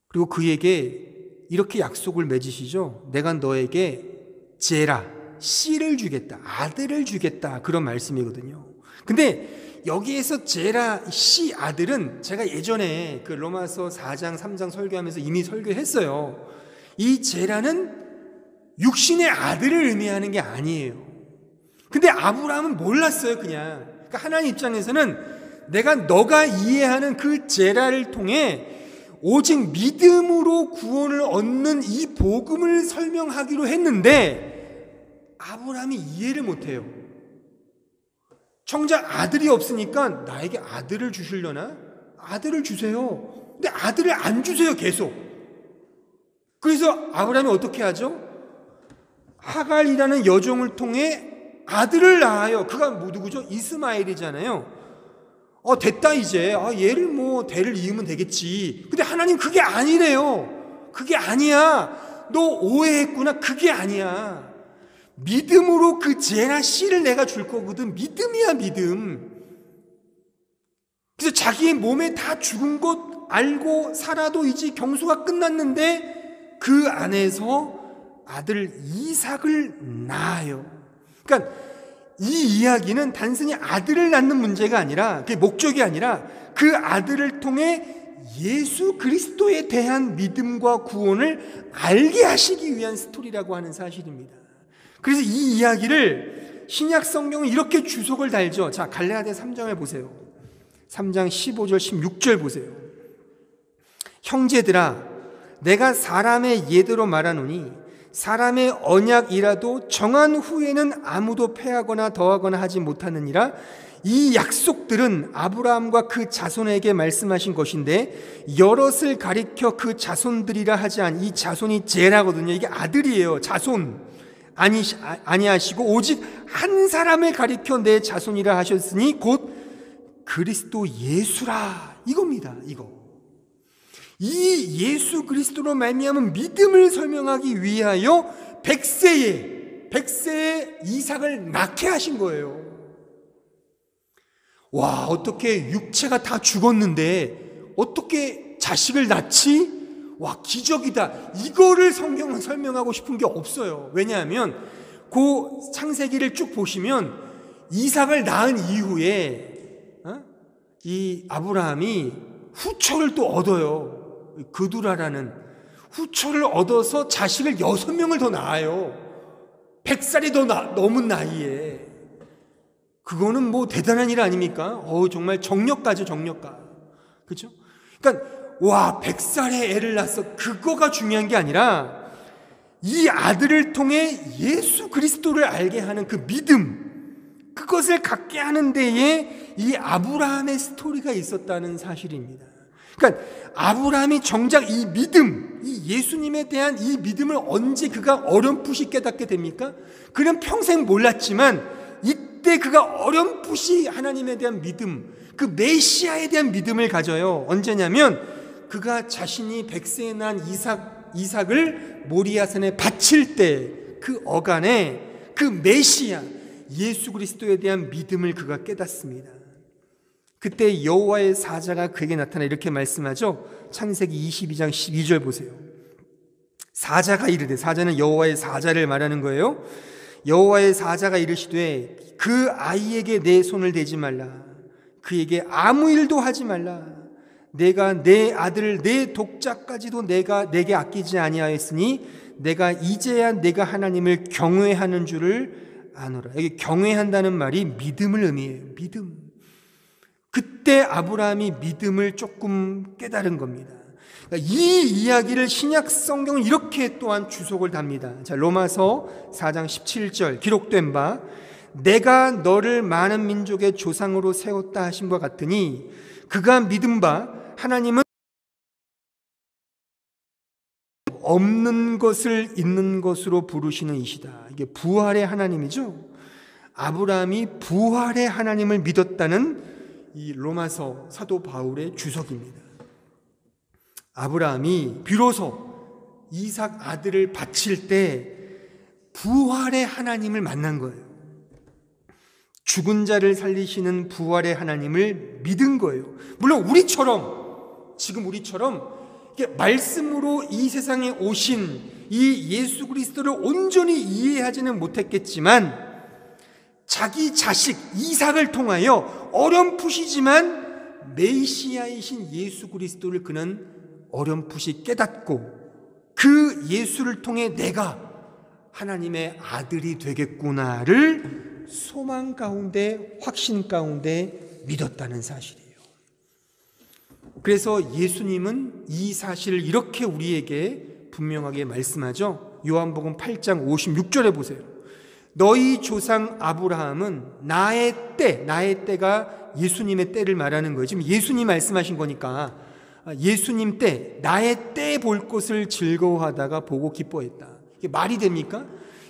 그리고 그에게 이렇게 약속을 맺으시죠. 내가 너에게 제라, 씨를 주겠다, 아들을 주겠다, 그런 말씀이거든요. 근데 여기에서 제라, 씨, 아들은 제가 예전에 그 로마서 4장 3장 설교하면서 이미 설교했어요. 이 제라는 육신의 아들을 의미하는 게 아니에요. 근데 아브라함은 몰랐어요. 그냥. 그러니까 하나님 입장에서는 너가 이해하는 그 제라를 통해 오직 믿음으로 구원을 얻는 이 복음을 설명하기로 했는데 아브라함이 이해를 못해요. 정작 아들이 없으니까 나에게 아들을 주시려나? 아들을 주세요. 근데 아들을 안 주세요. 계속. 그래서 아브라함이 어떻게 하죠? 하갈이라는 여종을 통해 아들을 낳아요. 그가 누구죠? 이스마엘이잖아요. 됐다 이제. 얘를 대를 이으면 되겠지. 근데 하나님 그게 아니래요. 그게 아니야. 너 오해했구나. 그게 아니야. 믿음으로 그 제라 씨를 내가 줄 거거든. 믿음이야, 믿음. 그래서 자기의 몸에 다 죽은 것 알고 살아도 이제 경수가 끝났는데 그 안에서 아들 이삭을 낳아요. 그러니까 이 이야기는 단순히 아들을 낳는 문제가 아니라, 그게 목적이 아니라 그 아들을 통해 예수 그리스도에 대한 믿음과 구원을 알게 하시기 위한 스토리라고 하는 사실입니다. 그래서 이 이야기를 신약 성경은 이렇게 주석을 달죠. 자, 갈라디아 3장을 보세요. 3장 15절 16절 보세요. 형제들아, 내가 사람의 예대로 말하노니 사람의 언약이라도 정한 후에는 아무도 패하거나 더하거나 하지 못하느니라. 이 약속들은 아브라함과 그 자손에게 말씀하신 것인데 여럿을 가리켜 그 자손들이라 하지 않. 이 자손이 제라거든요. 이게 아들이에요. 자손 아니하시고 오직 한 사람을 가리켜 내 자손이라 하셨으니 곧 그리스도 예수라, 이겁니다. 이 예수 그리스도로 말미암은 믿음을 설명하기 위하여 100세에 이삭을 낳게 하신 거예요. 와, 어떻게 육체가 다 죽었는데 어떻게 자식을 낳지? 와, 기적이다. 이거를 성경은 설명하고 싶은 게 없어요. 왜냐하면 그 창세기를 쭉 보시면 이삭을 낳은 이후에 이 아브라함이 후처를 또 얻어요. 그두라라는 후처를 얻어서 자식을 6명을 더 낳아요. 100살이 더 넘은 나이에. 그거는 대단한 일 아닙니까? 정말 정력가죠, 정력가. 그렇죠? 그러니까 와 100살에 애를 낳았어 그거가 중요한 게 아니라 이 아들을 통해 예수 그리스도를 알게 하는 그 믿음, 그것을 갖게 하는 데에 이 아브라함의 스토리가 있었다는 사실입니다. 그러니까 아브라함이 정작 이 믿음, 이 예수님에 대한 이 믿음을 언제 그가 어렴풋이 깨닫게 됩니까? 그는 평생 몰랐지만 이때 그가 어렴풋이 하나님에 대한 믿음, 그 메시아에 대한 믿음을 가져요. 언제냐면 그가 자신이 100세에 난 이삭을 모리아산에 바칠 때 그 어간에 그 메시아 예수 그리스도에 대한 믿음을 그가 깨닫습니다. 그때 여호와의 사자가 그에게 나타나 이렇게 말씀하죠. 창세기 22장 12절 보세요. 사자가 이르되, 사자는 여호와의 사자를 말하는 거예요. 여호와의 사자가 이르시되 그 아이에게 내 손을 대지 말라. 그에게 아무 일도 하지 말라. 내가 내 아들 내 독자까지도 내게 아끼지 아니하였으니 내가 이제야 내가 하나님을 경외하는 줄을 아노라. 여기 경외한다는 말이 믿음을 의미해요. 믿음. 그때 아브라함이 믿음을 조금 깨달은 겁니다. 그러니까 이 이야기를 신약 성경은 이렇게 또한 주석을 답니다. 자, 로마서 4장 17절 기록된 바 내가 너를 많은 민족의 조상으로 세웠다 하신 것 같으니 그가 믿은 바 하나님은 없는 것을 있는 것으로 부르시는 이시다. 이게 부활의 하나님이죠. 아브라함이 부활의 하나님을 믿었다는 이 로마서 사도 바울의 주석입니다. 아브라함이 비로소 이삭 아들을 바칠 때 부활의 하나님을 만난 거예요. 죽은 자를 살리시는 부활의 하나님을 믿은 거예요. 물론 지금 우리처럼 말씀으로 이 세상에 오신 이 예수 그리스도를 온전히 이해하지는 못했겠지만 자기 자식 이삭을 통하여 어렴풋이지만 메시아이신 예수 그리스도를 그는 어렴풋이 깨닫고 그 예수를 통해 내가 하나님의 아들이 되겠구나를 소망 가운데 확신 가운데 믿었다는 사실이에요. 그래서 예수님은 이 사실을 이렇게 우리에게 분명하게 말씀하죠. 요한복음 8장 56절에 보세요. 너희 조상 아브라함은 나의 때가 예수님의 때를 말하는 거예요. 지금 예수님 말씀하신 거니까 예수님 때, 나의 때 볼 것을 즐거워하다가 보고 기뻐했다. 이게 말이 됩니까?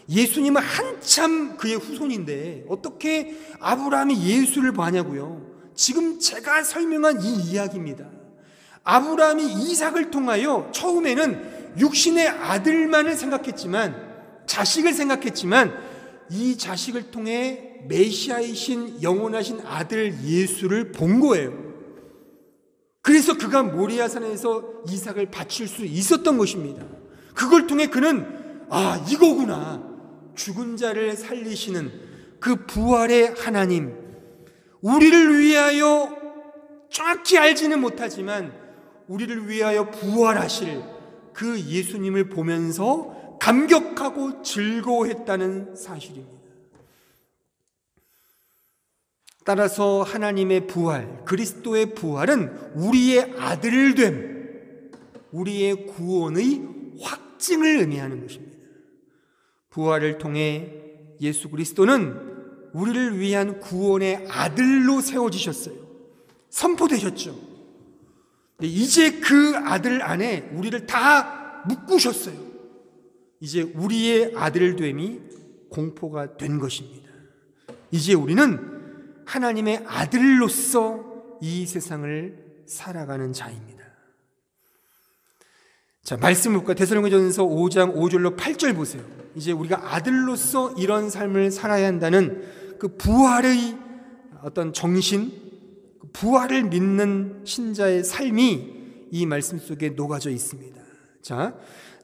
예수님은 한참 그의 후손인데 어떻게 아브라함이 예수를 봐냐고요. 지금 제가 설명한 이 이야기입니다. 아브라함이 이삭을 통하여 처음에는 육신의 아들만을 자식을 생각했지만 이 자식을 통해 메시아이신 영원하신 아들 예수를 본 거예요. 그래서 그가 모리아산에서 이삭을 바칠 수 있었던 것입니다. 그걸 통해 그는 이거구나. 죽은 자를 살리시는 그 부활의 하나님, 우리를 위하여 정확히 알지는 못하지만 우리를 위하여 부활하실 그 예수님을 보면서 감격하고 즐거워했다는 사실입니다. 따라서 하나님의 부활, 그리스도의 부활은 우리의 아들됨, 우리의 구원의 확증을 의미하는 것입니다. 부활을 통해 예수 그리스도는 우리를 위한 구원의 아들로 세워지셨어요. 선포되셨죠. 이제 그 아들 안에 우리를 다 묶으셨어요. 이제 우리의 아들됨이 공포가 된 것입니다. 이제 우리는 하나님의 아들로서 이 세상을 살아가는 자입니다. 자, 말씀 볼까요? 데살로니가전서 5장 5절로 8절 보세요. 이제 우리가 아들로서 이런 삶을 살아야 한다는 그 부활의 어떤 정신, 부활을 믿는 신자의 삶이 이 말씀 속에 녹아져 있습니다. 자,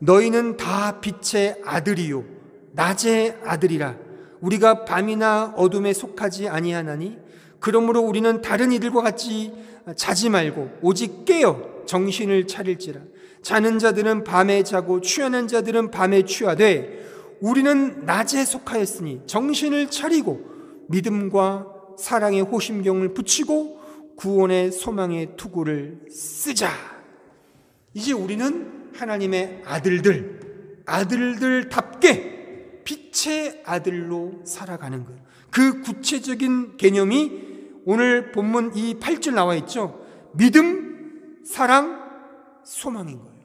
너희는 다 빛의 아들이요 낮의 아들이라. 우리가 밤이나 어둠에 속하지 아니하나니 그러므로 우리는 다른 이들과 같이 자지 말고 오직 깨어 정신을 차릴지라. 자는 자들은 밤에 자고 취하는 자들은 밤에 취하되 우리는 낮에 속하였으니 정신을 차리고 믿음과 사랑의 호심경을 붙이고 구원의 소망의 투구를 쓰자. 이제 우리는 하나님의 아들들답게 빛의 아들로 살아가는 거예요. 그 구체적인 개념이 오늘 본문 이 8절 나와 있죠. 믿음, 사랑, 소망인 거예요.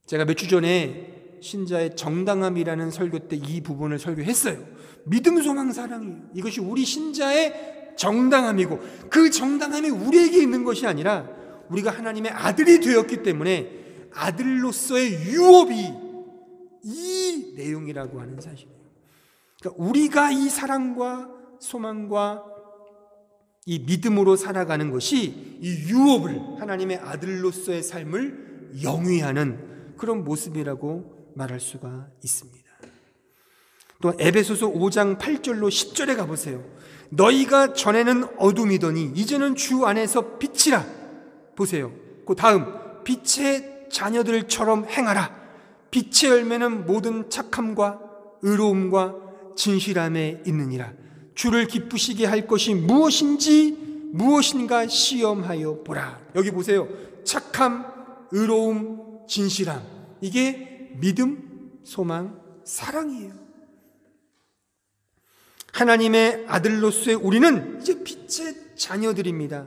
제가 몇 주 전에 신자의 정당함이라는 설교 때 이 부분을 설교했어요. 믿음, 소망, 사랑이에요. 이것이 우리 신자의 정당함이고, 그 정당함이 우리에게 있는 것이 아니라 우리가 하나님의 아들이 되었기 때문에 아들로서의 유업이 이 내용이라고 하는 사실이에요. 그러니까 우리가 이 사랑과 소망과 이 믿음으로 살아가는 것이 이 유업을, 하나님의 아들로서의 삶을 영위하는 그런 모습이라고 말할 수가 있습니다. 또 에베소서 5장 8절로 10절에 가보세요. 너희가 전에는 어둠이더니 이제는 주 안에서 빛이라. 보세요. 그 다음, 빛의 자녀들처럼 행하라. 빛의 열매는 모든 착함과 의로움과 진실함에 있느니라. 주를 기쁘시게 할 것이 무엇인가 시험하여 보라. 여기 보세요. 착함, 의로움, 진실함. 이게 믿음, 소망, 사랑이에요. 하나님의 아들로서의 우리는 이제 빛의 자녀들입니다.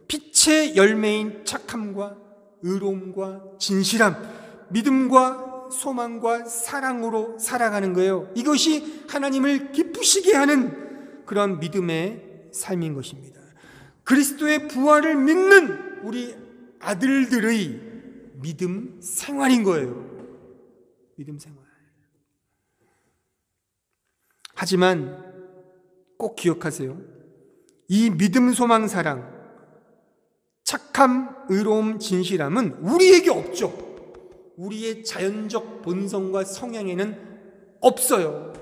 빛의 열매인 착함과 의로움과 진실함, 믿음과 소망과 사랑으로 살아가는 거예요. 이것이 하나님을 기쁘시게 하는 그런 믿음의 삶인 것입니다. 그리스도의 부활을 믿는 우리 아들들의 믿음 생활인 거예요. 믿음 생활. 하지만 꼭 기억하세요. 이 믿음, 소망, 사랑, 착함, 의로움, 진실함은 우리에게 없죠. 우리의 자연적 본성과 성향에는 없어요.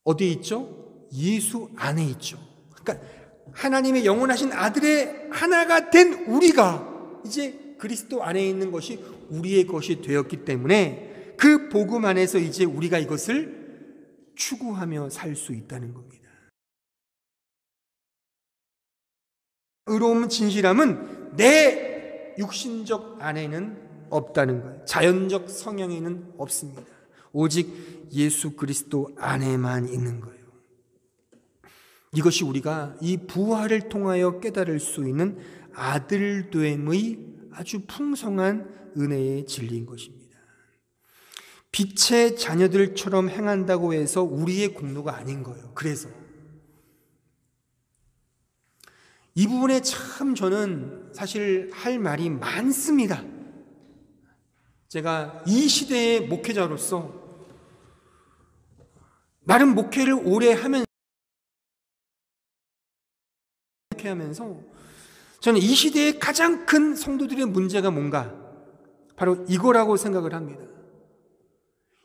어디에 있죠? 예수 안에 있죠. 그러니까 하나님의 영원하신 아들의 하나가 된 우리가 이제 그리스도 안에 있는 것이 우리의 것이 되었기 때문에 그 복음 안에서 이제 우리가 이것을 추구하며 살 수 있다는 겁니다. 의로움, 진실함은 내 육신적 안에는 없다는 거예요. 자연적 성향에는 없습니다. 오직 예수 그리스도 안에만 있는 거예요. 이것이 우리가 이 부활을 통하여 깨달을 수 있는 아들됨의 아주 풍성한 은혜의 진리인 것입니다. 빛의 자녀들처럼 행한다고 해서 우리의 공로가 아닌 거예요. 그래서 이 부분에 참 저는 사실 할 말이 많습니다. 제가 이 시대의 목회자로서 나름 목회를 오래 하면서 저는 이 시대의 가장 큰 성도들의 문제가 뭔가 바로 이거라고 생각을 합니다.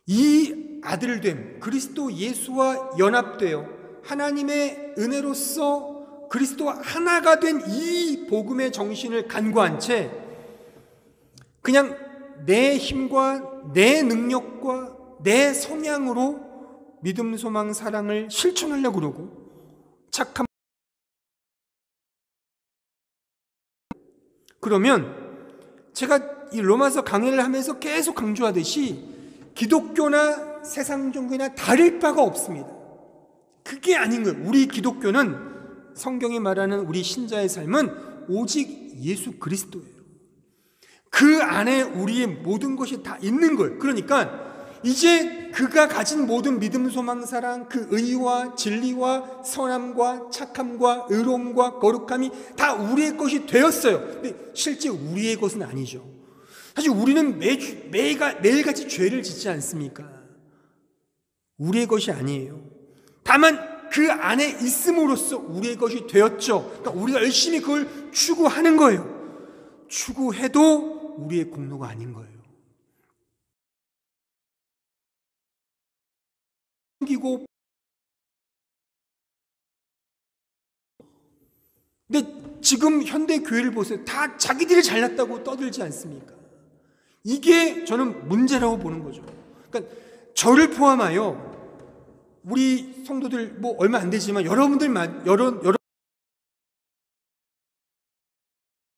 이 아들됨, 그리스도 예수와 연합되어 하나님의 은혜로서 그리스도와 하나가 된 이 복음의 정신을 간과한 채 그냥 내 힘과 내 능력과 내 성향으로 믿음, 소망, 사랑을 실천하려고 그러고 착함. 그러면 제가 이 로마서 강의를 하면서 계속 강조하듯이 기독교나 세상 종교나 다를 바가 없습니다. 그게 아닌 거예요. 우리 기독교는 성경이 말하는 우리 신자의 삶은 오직 예수 그리스도예요. 그 안에 우리의 모든 것이 다 있는 거예요. 그러니까 이제 그가 가진 모든 믿음, 소망, 사랑, 그 의와 진리와 선함과 착함과 의로움과 거룩함이 다 우리의 것이 되었어요. 근데 실제 우리의 것은 아니죠. 사실 우리는 매일같이 죄를 짓지 않습니까? 우리의 것이 아니에요. 다만 그 안에 있음으로써 우리의 것이 되었죠. 그러니까 우리가 열심히 그걸 추구하는 거예요. 추구해도 우리의 공로가 아닌 거예요. 근데 지금 현대 교회를 보세요. 다 자기들이 잘났다고 떠들지 않습니까? 이게 저는 문제라고 보는 거죠. 그러니까 저를 포함하여 우리 성도들 뭐 얼마 안 되지만 여러분들만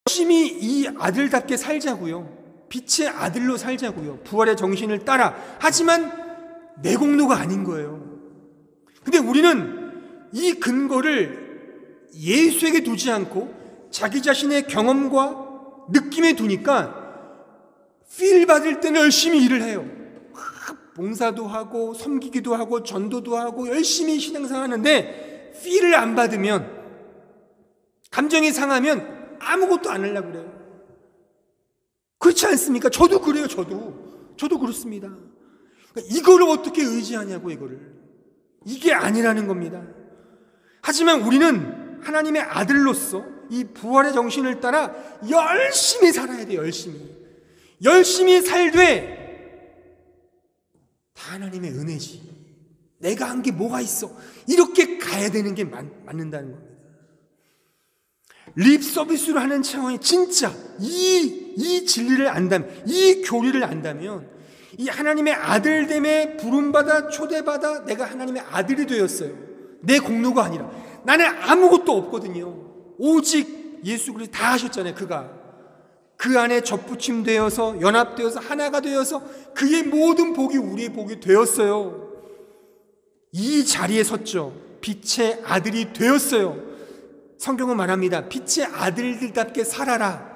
열심히 이 아들답게 살자고요. 빛의 아들로 살자고요. 부활의 정신을 따라. 하지만 내 공로가 아닌 거예요. 근데 우리는 이 근거를 예수에게 두지 않고 자기 자신의 경험과 느낌에 두니까 필 받을 때는 열심히 일을 해요. 봉사도 하고 섬기기도 하고 전도도 하고 열심히 신앙생활 하는데 필을 안 받으면, 감정이 상하면 아무것도 안 하려고 그래요. 그렇지 않습니까? 저도 그래요. 저도 그렇습니다. 그러니까 이거를 어떻게 의지하냐고, 이거를. 이게 아니라는 겁니다. 하지만 우리는 하나님의 아들로서 이 부활의 정신을 따라 열심히 살아야 돼요. 열심히 살되 다 하나님의 은혜지. 내가 한 게 뭐가 있어. 이렇게 가야 되는 게 맞는다는 겁니다. 립 서비스로 하는 차원이 진짜 이 진리를 안다면, 이 교리를 안다면, 이 하나님의 아들됨에 부름받아 초대받아 내가 하나님의 아들이 되었어요. 내 공로가 아니라. 나는 아무것도 없거든요. 오직 예수 그리스도 다 하셨잖아요. 그가 그 안에 접붙임되어서 연합되어서 하나가 되어서 그의 모든 복이 우리의 복이 되었어요. 이 자리에 섰죠. 빛의 아들이 되었어요. 성경은 말합니다. 빛의 아들들답게 살아라.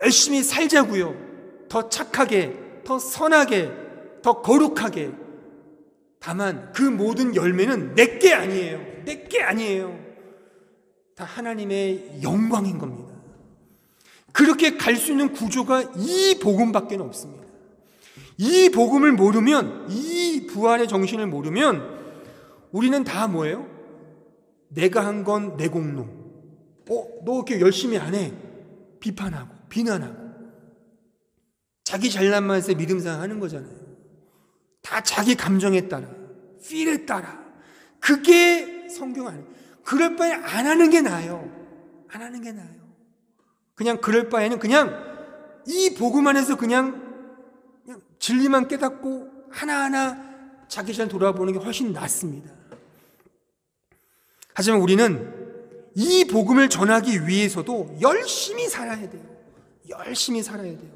열심히 살자고요. 더 착하게, 더 선하게, 더 거룩하게. 다만 그 모든 열매는 내게 아니에요. 내게 아니에요. 다 하나님의 영광인 겁니다. 그렇게 갈 수 있는 구조가 이 복음밖에 없습니다. 이 복음을 모르면, 이 부활의 정신을 모르면 우리는 다 뭐예요? 내가 한 건 내 공로. 너 이렇게 열심히 안 해. 비판하고 비난하고 자기 잘난 맛에 믿음상 하는 거잖아요. 다 자기 감정에 따라, 필에 따라. 그게 성경 아니에요. 그럴 바에 안 하는 게 나아요. 안 하는 게 나아요. 그냥 그럴 바에는 그냥 이 복음 안에서 그냥 진리만 깨닫고 하나하나 자기 자신 돌아보는 게 훨씬 낫습니다. 하지만 우리는 이 복음을 전하기 위해서도 열심히 살아야 돼요. 열심히 살아야 돼요.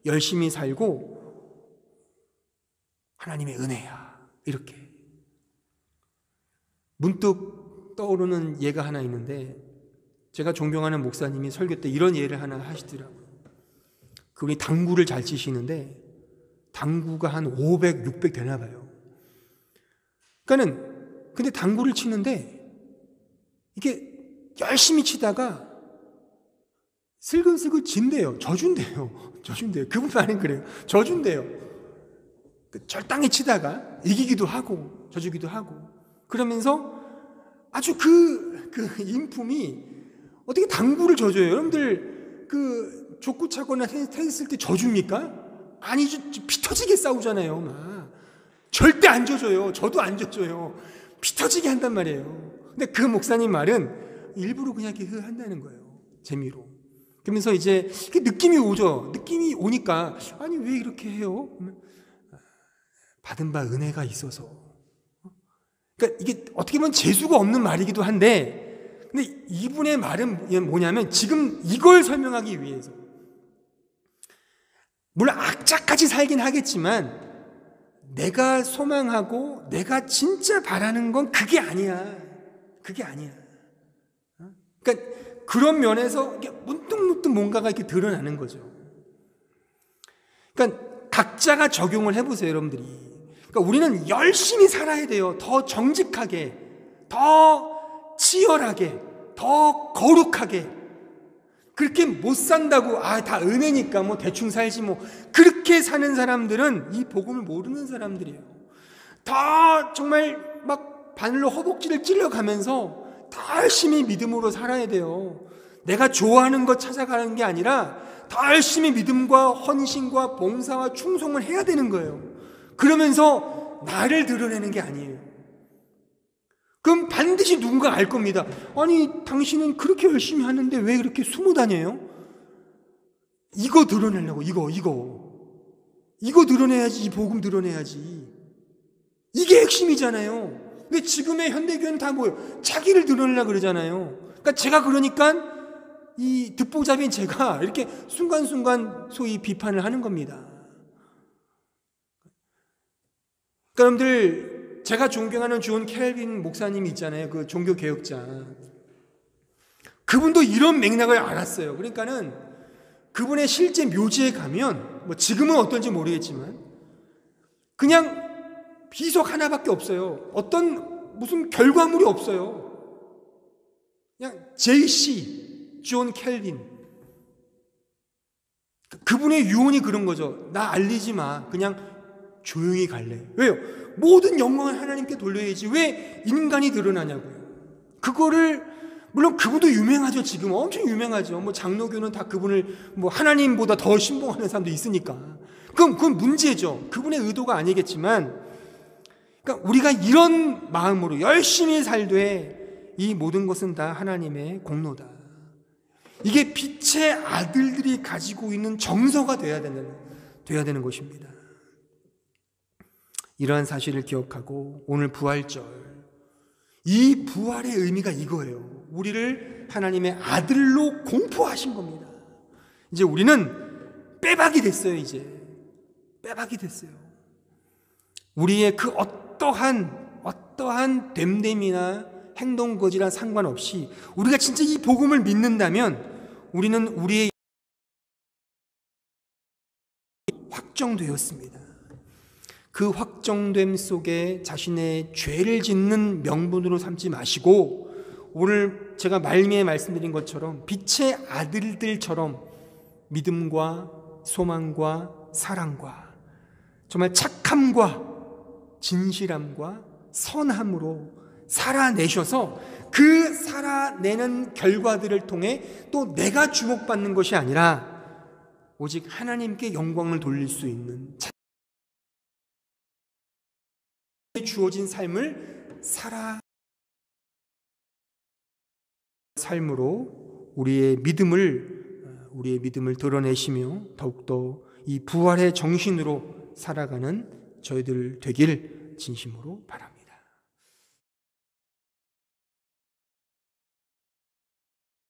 열심히 살고 하나님의 은혜야. 이렇게. 문득 떠오르는 예가 하나 있는데, 제가 존경하는 목사님이 설교 때 이런 예를 하나 하시더라고요. 그분이 당구를 잘 치시는데 당구가 한 500, 600 되나 봐요. 그러니까는 근데 당구를 치는데 이게 열심히 치다가 슬금슬금 진대요. 져준대요. 그분 말은 그래요. 져준대요. 절당히 치다가 이기기도 하고 져주기도 하고 그러면서 아주 그 인품이 어떻게 당구를 져줘요? 여러분들 그 족구 차거나 테니스 칠 때 져줍니까? 아니죠. 피 터지게 싸우잖아요. 막. 절대 안 져줘요. 저도 안 져줘요. 피 터지게 한단 말이에요. 근데 그 목사님 말은 일부러 그냥 이렇게 한다는 거예요. 재미로. 그러면서 이제 느낌이 오죠. 느낌이 오니까 아니 왜 이렇게 해요? 받은 바 은혜가 있어서. 그러니까 이게 어떻게 보면 재수가 없는 말이기도 한데, 근데 이분의 말은 뭐냐면 지금 이걸 설명하기 위해서, 물론 악착같이 살긴 하겠지만 내가 소망하고 내가 진짜 바라는 건 그게 아니야. 그게 아니야. 그러니까 그런 면에서 문득문득 뭔가가 이렇게 드러나는 거죠. 그러니까 각자가 적용을 해보세요, 여러분들이. 그러니까 우리는 열심히 살아야 돼요. 더 정직하게, 더 치열하게, 더 거룩하게. 그렇게 못 산다고 다 은혜니까 뭐 대충 살지 뭐 그렇게 사는 사람들은 이 복음을 모르는 사람들이에요. 더 정말 막 바늘로 허벅지를 찔러가면서 더 열심히 믿음으로 살아야 돼요. 내가 좋아하는 것 찾아가는 게 아니라 더 열심히 믿음과 헌신과 봉사와 충성을 해야 되는 거예요. 그러면서 나를 드러내는 게 아니에요. 그럼 반드시 누군가 알 겁니다. 아니 당신은 그렇게 열심히 하는데 왜 그렇게 숨어 다녀요? 이거 드러내려고. 이거 드러내야지. 이 복음 드러내야지. 이게 핵심이잖아요. 근데 지금의 현대교회는 다 뭐예요? 자기를 드러내려고 그러잖아요. 그러니까 제가 그러니까 이 듣보잡인 제가 이렇게 순간순간 소위 비판을 하는 겁니다. 그러니까 여러분들, 제가 존경하는 존 켈빈 목사님 있잖아요. 그 종교개혁자. 그분도 이런 맥락을 알았어요. 그러니까는 그분의 실제 묘지에 가면, 뭐 지금은 어떤지 모르겠지만, 그냥 비석 하나밖에 없어요. 어떤 무슨 결과물이 없어요. 그냥 JC, 존 켈빈. 그분의 유언이 그런 거죠. 나 알리지 마. 그냥 조용히 갈래. 왜요? 모든 영광을 하나님께 돌려야지. 왜 인간이 드러나냐고요. 그거를, 물론 그분도 유명하죠. 지금 엄청 유명하죠. 뭐 장로교는 다 그분을 뭐 하나님보다 더 신봉하는 사람도 있으니까. 그건 문제죠. 그분의 의도가 아니겠지만, 그러니까 우리가 이런 마음으로 열심히 살되 이 모든 것은 다 하나님의 공로다. 이게 빛의 아들들이 가지고 있는 정서가 돼야 되는 것입니다. 이러한 사실을 기억하고 오늘 부활절, 이 부활의 의미가 이거예요. 우리를 하나님의 아들로 공포하신 겁니다. 이제 우리는 빼박이 됐어요. 이제 빼박이 됐어요. 우리의 그 어떠한 됨됨이나 행동거지랑 상관없이 우리가 진짜 이 복음을 믿는다면 우리는 우리의 확정되었습니다. 그 확정됨 속에 자신의 죄를 짓는 명분으로 삼지 마시고, 오늘 제가 말미에 말씀드린 것처럼 빛의 아들들처럼 믿음과 소망과 사랑과 정말 착함과 진실함과 선함으로 살아내셔서 그 살아내는 결과들을 통해 또 내가 주목받는 것이 아니라 오직 하나님께 영광을 돌릴 수 있는 주어진 삶을 삶으로 우리의 믿음을 드러내시며 더욱더 이 부활의 정신으로 살아가는 저희들 되길 진심으로 바랍니다.